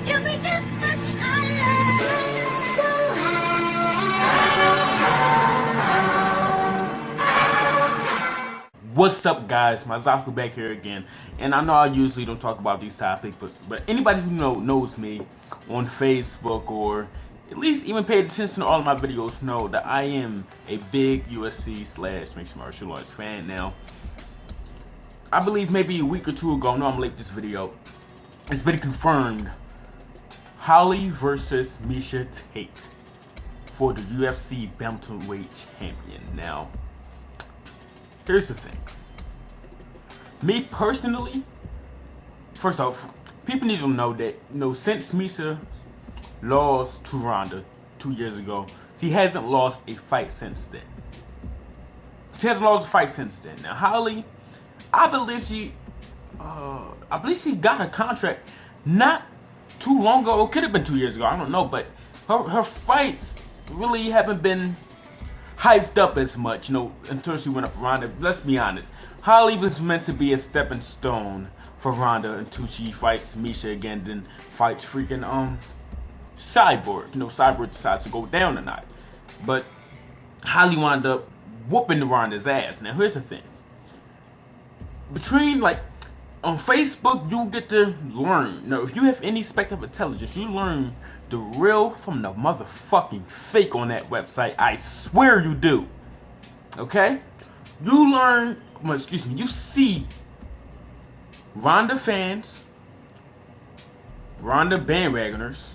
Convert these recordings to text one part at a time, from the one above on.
You make it much higher, so high. What's up, guys? Mazaku back here again, and I know I usually don't talk about these topics, but anybody who knows me on Facebook or at least even paid attention to all of my videos know that I am a big UFC / mixed martial arts fan. Now, I believe maybe a week or two ago, no, I'm late this video, it's been confirmed: Holly versus Miesha Tate for the UFC bantamweight champion. Now, here's the thing. Me personally, first off, people need to know that, since Miesha lost to Ronda 2 years ago, she hasn't lost a fight since then. Now, Holly, I believe she got a contract not too long ago. It could have been 2 years ago. I don't know, but her fights really haven't been hyped up as much, until she went up for Ronda. Let's be honest. Holly was meant to be a stepping stone for Ronda until she fights Miesha again, then fights freaking Cyborg. Cyborg decides to go down a notch. But Holly wound up whooping Ronda's ass. Now, here's the thing. Between, on Facebook, you get to learn. If you have any speck of intelligence, you learn the real from the motherfucking fake on that website. I swear you do. Okay? You learn, you see Ronda fans, Ronda bandwagoners,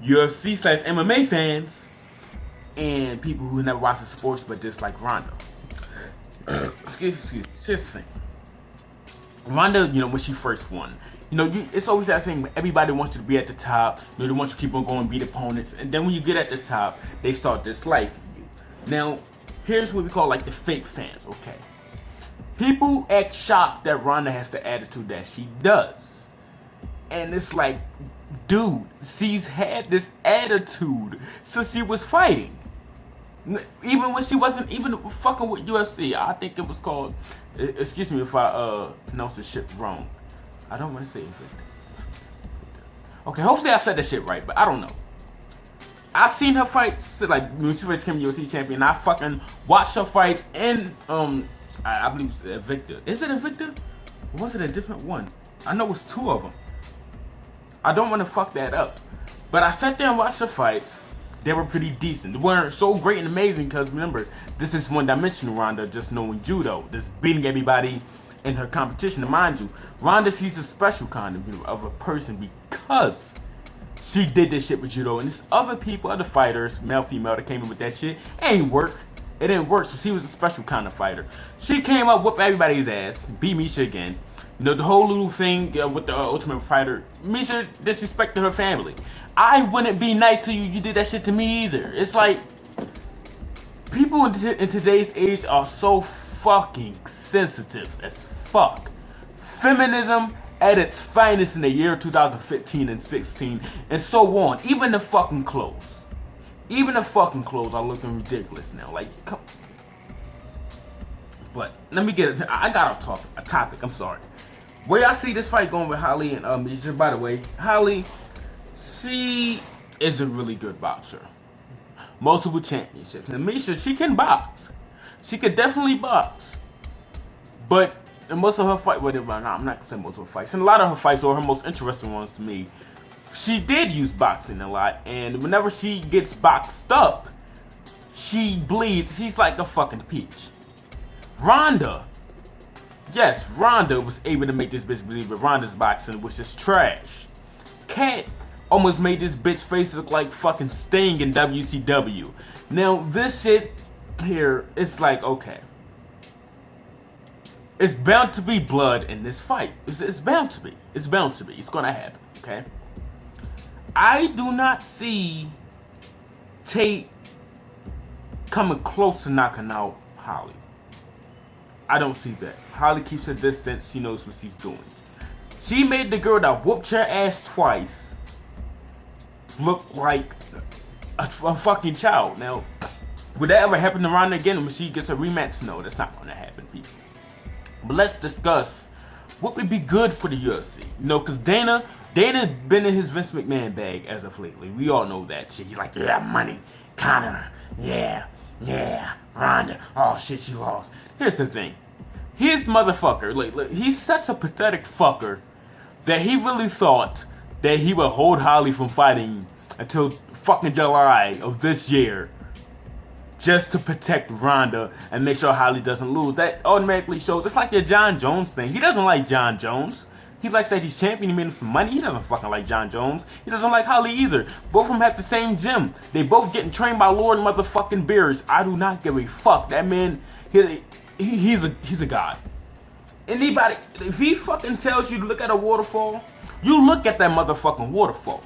UFC / MMA fans, and people who never watch the sports but dislike Ronda. Excuse me. Here's the thing. Ronda, when she first won, it's always that thing. Everybody wants you to be at the top. They want you to keep on going, beat opponents, and then when you get at the top, they start disliking you. Now, here's what we call the fake fans. Okay, people act shocked that Ronda has the attitude that she does, and it's like, dude, she's had this attitude since she was fighting. Even when she wasn't even fucking with UFC. I think it was called, excuse me if I pronounce this shit wrong. I don't want to say it. Okay, hopefully I said that shit right, but I don't know. I've seen her fights, when she first became UFC champion. I fucking watched her fights in, I believe it's Invicta. Is it Invicta? Or was it a different one? I know it's two of them. I don't want to fuck that up. But I sat there and watched her fights. They were pretty decent. They weren't so great and amazing because, remember, this is one-dimensional Ronda, just knowing judo, just beating everybody in her competition. And mind you, Ronda sees a special kind of a person because she did this shit with judo. And there's other people, other fighters, male, female, that came in with that shit. It ain't work. It didn't work, so she was a special kind of fighter. She came up, whooped everybody's ass, beat Miesha again. The whole little thing with the Ultimate Fighter, Miesha disrespected her family. I wouldn't be nice to you. You did that shit to me either. It's like, people in today's age are so fucking sensitive as fuck. Feminism at its finest in the year 2015 and 16, and so on. Even the fucking clothes. Are looking ridiculous now. Come. But let me I got a topic. I'm sorry. Where y'all see this fight going with Holly and Miesha? By the way, Holly, she is a really good boxer. Multiple championships. And Miesha, she can box. She could definitely box. But in most of her fights, I'm not going to say most of her fights. In a lot of her fights, or her most interesting ones to me, she did use boxing a lot. And whenever she gets boxed up, she bleeds. She's like a fucking peach. Ronda was able to make this bitch believe that Ronda's boxing was just trash. Cat almost made this bitch face look like fucking Sting in WCW. Now, this shit here, it's like, okay. It's bound to be blood in this fight. It's bound to be. It's bound to be. It's gonna happen, okay? I do not see Tate coming close to knocking out Holly. I don't see that. Holly keeps her distance. She knows what she's doing. She made the girl that whooped her ass twice look like a fucking child. Now, would that ever happen to Ronda again when she gets a rematch? No, that's not going to happen, people. But let's discuss what would be good for the UFC. Because Dana Dana been in his Vince McMahon bag as of lately. We all know that shit. He's like, yeah, money, Connor, yeah, Ronda. Oh shit, she lost. Here's the thing. His motherfucker, like, he's such a pathetic fucker that he really thought that he would hold Holly from fighting until fucking July of this year just to protect Ronda and make sure Holly doesn't lose. That automatically shows, it's like the John Jones thing. He doesn't like John Jones. He likes that he's champion, he made him some money. He doesn't fucking like John Jones. He doesn't like Holly either. Both of them have the same gym. They both getting trained by Lord motherfucking Beers. I do not give a fuck. That man, he's a god. Anybody, if he fucking tells you to look at a waterfall, you look at that motherfucking waterfall.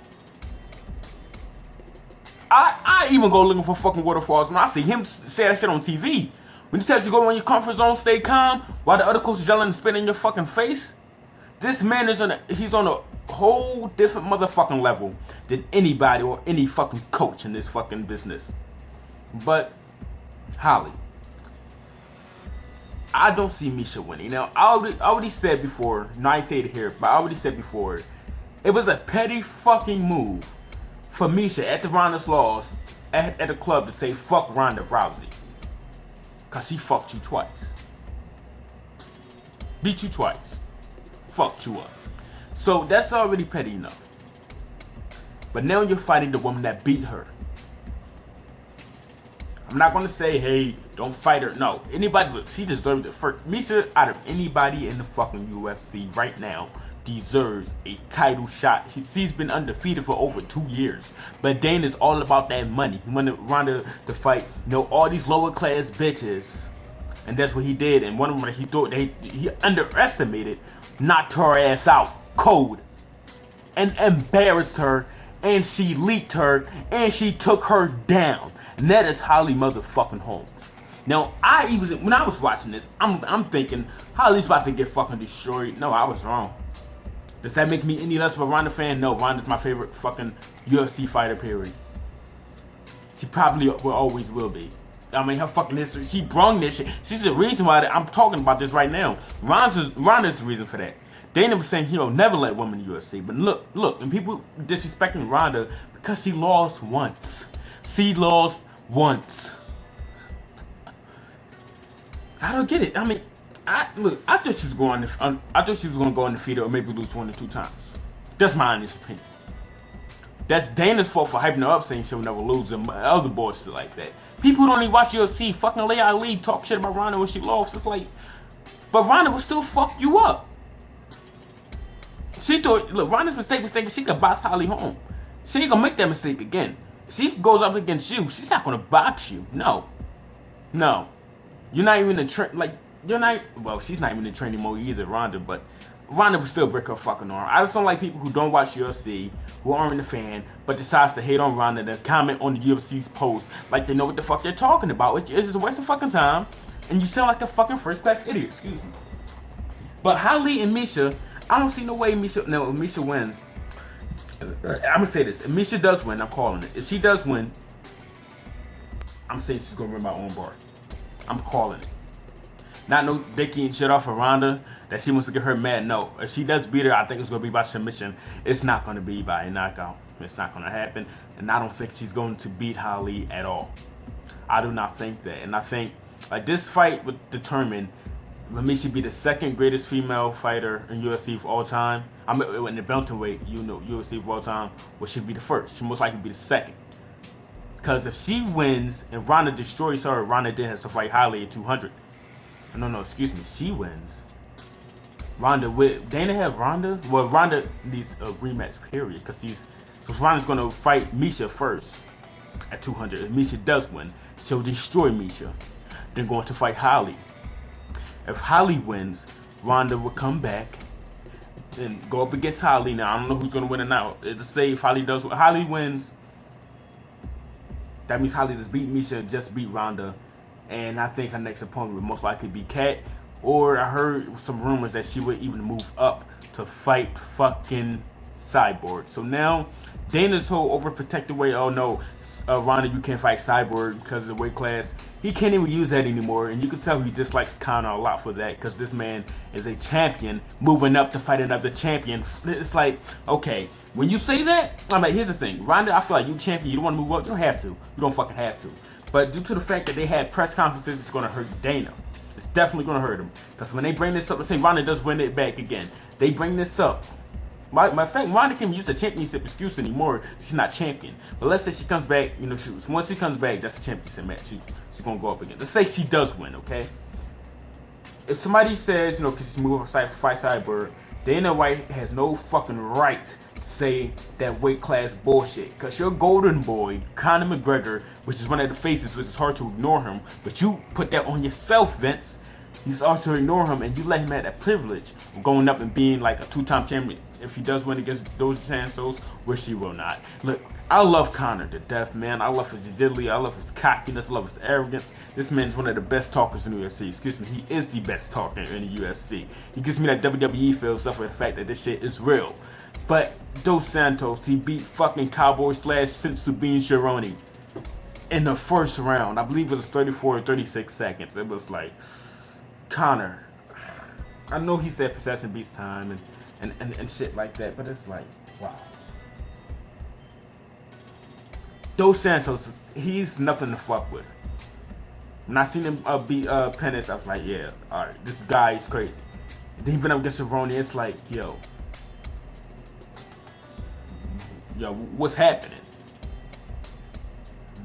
I even go looking for fucking waterfalls when I see him say that shit on TV. When he tells you go in your comfort zone, stay calm, while the other coach is yelling and spitting in your fucking face. This man is he's on a whole different motherfucking level than anybody or any fucking coach in this fucking business. But Holly, I don't see Miesha winning. Now, I already said before, I ain't say it here, but I already said before, it was a petty fucking move for Miesha at the Ronda's loss at the club to say fuck Ronda Rousey. Cause she fucked you twice. Beat you twice. Fucked you up. So that's already petty enough. But now you're fighting the woman that beat her. I'm not gonna say, hey, don't fight her. No, anybody, look, she deserves it. For Miesha, out of anybody in the fucking UFC right now, deserves a title shot. She's been undefeated for over 2 years. But Dana's all about that money. He wanted Ronda to fight, all these lower class bitches. And that's what he did. And one of them, he thought he underestimated, knocked her ass out cold, and embarrassed her, and she leaked her, and she took her down. And that is Holly motherfucking Holmes. Now, when I was watching this, I'm thinking Holly's about to get fucking destroyed. No, I was wrong. Does that make me any less of a Ronda fan? No, Ronda's my favorite fucking UFC fighter, period. She probably always will be. I mean, her fucking history, she brung this shit. She's the reason why I'm talking about this right now. Ronda's the reason for that. Dana was saying he'll never let women in the UFC. But look, and people disrespecting Ronda because she lost once. She lost once. I don't get it. I mean, I thought she was going to go undefeated or maybe lose 1 or 2 times. That's my honest opinion. That's Dana's fault for hyping her up, saying she'll never lose, and other bullshit like that. People who don't even watch UFC, fucking Leah Ali talk shit about Ronda when she lost. It's like, but Ronda will still fuck you up. She thought, look, Ronda's mistake was thinking she could box Holly Holm. She ain't gonna make that mistake again. She goes up against you, she's not gonna box you. No. You're not even she's not even in training mode either, Ronda, but Ronda would still break her fucking arm. I just don't like people who don't watch UFC, who aren't a fan, but decides to hate on Ronda and comment on the UFC's post like they know what the fuck they're talking about. It's just a waste of fucking time, and you sound like a fucking first class idiot, excuse me. But Holly and Miesha, I don't see no way Miesha wins. I'm gonna say this, if Miesha does win, I'm calling it. If she does win, I'm saying she's gonna win by own bar. I'm calling it. Not no dicky and shit off of Ronda that she wants to get her mad. No, if she does beat her, I think it's gonna be by submission. It's not gonna be by a knockout. It's not gonna happen, and I don't think she's going to beat Holly at all. I do not think that, and I think like this fight would determine when Miesha be the second greatest female fighter in UFC of all time. I mean, in the bantamweight, UFC of all time, or she'd be the first. She most likely be the second. Because if she wins and Ronda destroys her, Ronda then has to fight Holly at 200. No, excuse me. She wins. Dana has Ronda? Well, Ronda needs a rematch, period. Because Ronda's going to fight Miesha first at 200. If Miesha does win, she'll destroy Miesha. Then going to fight Holly. If Holly wins, Ronda will come back and go up against Holly. Now, I don't know who's going to win or not. Let's say if Holly wins, that means Holly just beat Miesha, just beat Ronda. And I think her next opponent would most likely be Kat. Or I heard some rumors that she would even move up to fight fucking Cyborg. So now, Dana's whole overprotective way, oh no, Ronda, you can't fight Cyborg because of the weight class. He can't even use that anymore, and you can tell he dislikes Conor a lot for that because this man is a champion moving up to fight another champion. It's like, okay, when you say that, I'm like, here's the thing, Ronda, I feel like you champion, you don't want to move up, you don't have to. You don't fucking have to. But due to the fact that they had press conferences, it's going to hurt Dana. It's definitely going to hurt him. Because when they bring this up, let's say Ronda does win it back again. They bring this up. My fact, Ronda can't use the championship excuse anymore. She's not champion. But let's say she comes back, you know, once she comes back, that's a championship match. She's going to go up again. Let's say she does win, okay? If somebody says, you know, because she's moving fight Cyborg, Dana White has no fucking right to say that weight class bullshit. Because your golden boy, Conor McGregor, which is one of the faces, which is hard to ignore him, but you put that on yourself, Vince. You start to ignore him and you let him have that privilege of going up and being like a two-time champion. If he does win against Dos Santos, which he will not. Look, I love Conor to death, man. I love his agility. I love his cockiness. I love his arrogance. This man is one of the best talkers in the UFC. Excuse me, he is the best talker in the UFC. He gives me that WWE feel stuff for the fact that this shit is real. But Dos Santos, he beat fucking Cowboy / Sabine Sharoni in the first round. I believe it was 34 or 36 seconds. It was like, Conor, I know he said possession beats time and shit like that, but it's like, wow. Dos Santos, he's nothing to fuck with. When I seen him beat Pennis, I was like, yeah, alright, this guy is crazy. And then he went up against Cerrone, it's like, yo, what's happening?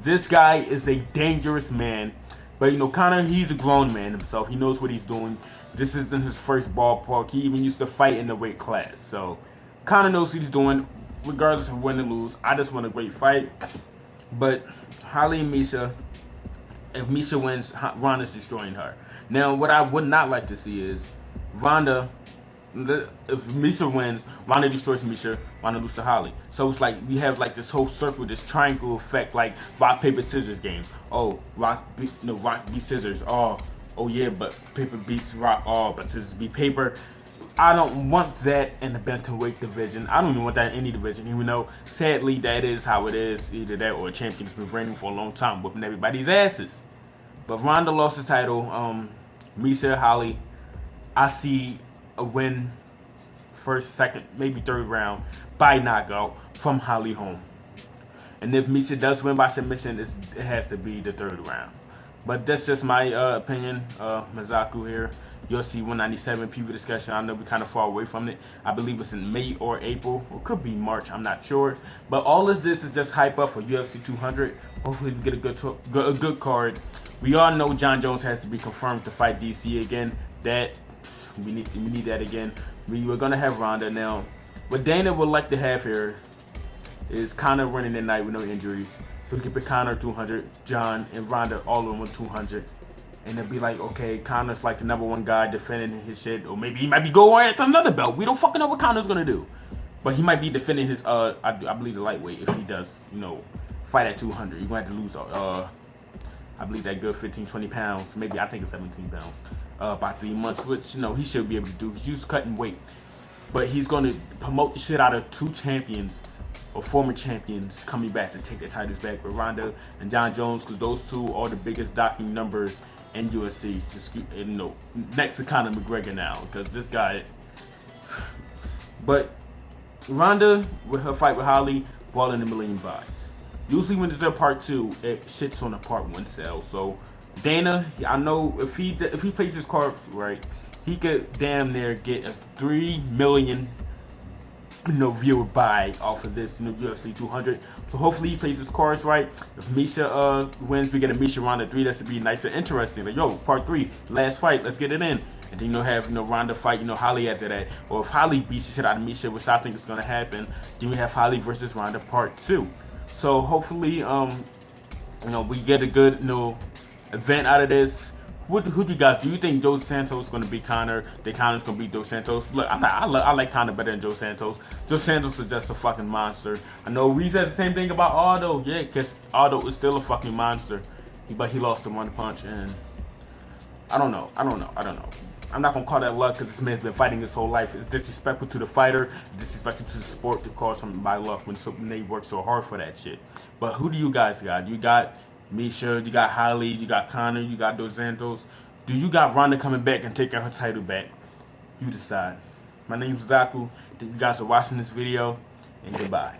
This guy is a dangerous man. But, you know, Conor, he's a grown man himself. He knows what he's doing. This isn't his first ballpark. He even used to fight in the weight class. So, Conor knows what he's doing, regardless of win or lose. I just want a great fight. But, Holly and Miesha, if Miesha wins, Ronda's destroying her. Now, what I would not like to see is Ronda, if Miesha wins, Ronda destroys Miesha, Ronda loses to Holly. So it's like we have like this whole circle, this triangle effect, like rock paper scissors game. Oh, rock beats scissors. Oh yeah, but paper beats rock. Oh, but scissors beat paper. I don't want that in the bantamweight division. I don't even want that in any division. Even though sadly that is how it is. Either that or a champion's been reigning for a long time, whooping everybody's asses. But Ronda lost the title. Miesha, Holly, I see a win, first, second, maybe third round by knockout from Holly Holm. And if Miesha does win by submission, it has to be the third round. But that's just my opinion. Mizaku here, UFC 197 preview discussion. I know we're kind of far away from it. I believe it's in May or April, or could be March. I'm not sure. But all of this is just hype up for UFC 200. Hopefully we get a good card. We all know Jon Jones has to be confirmed to fight DC again. That we need that again. We were gonna have Ronda now. What Dana would like to have here is Conor running the night with no injuries, so we can put Conor 200, Jon and Ronda all in 1 200, and it'd be like, okay, Conor's like the #1 guy defending his shit, or maybe he might be going after another belt. We don't fucking know what Conor's gonna do, but he might be defending his I believe the lightweight if he does, you know, fight at 200. You're gonna have to lose I believe that good 15-20 pounds, maybe I think it's 17 pounds. By 3 months, which, you know, he should be able to do. He's used to cutting weight. But he's going to promote the shit out of 2 champions or former champions coming back to take their titles back with Ronda and Jon Jones, because those two are the biggest docking numbers in UFC. Just, you know, next to Conor McGregor now, because this guy. But Ronda, with her fight with Holly, brought in 1 million buys. Usually when there's a part 2, it shits on the part 1 sale. So Dana, I know if he plays his card right, he could damn near get a 3 million, you know, viewer buy off of this, you know, UFC 200. So hopefully he plays his cards right. If Miesha wins, we get a Miesha Ronda 3. That's to be nice and interesting. Like, yo, part 3, last fight, let's get it in. And then, you know, have, you know, Ronda fight, you know, Holly after that. Or if Holly beats the shit out of Miesha, which I think is gonna happen, then we have Holly versus Ronda part 2. So hopefully, you know, we get a good, you know, event out of this. Who do you guys? Do you think Dos Santos is going to beat Conor? Think Conor's going to beat Dos Santos? Look, I like Conor better than Dos Santos. Dos Santos is just a fucking monster. I know we said the same thing about Aldo. Yeah, because Aldo is still a fucking monster. But he lost in 1 punch, and I don't know. I'm not gonna call that luck because this man's been fighting his whole life. It's disrespectful to the fighter, disrespectful to the sport to call something by luck when they work so hard for that shit. But who do you guys got? You got Miesha, you got Holly, you got Connor, you got Dos Santos. Do you got Ronda coming back and taking her title back? You decide. My name's Zaku. Thank you guys for watching this video, and goodbye.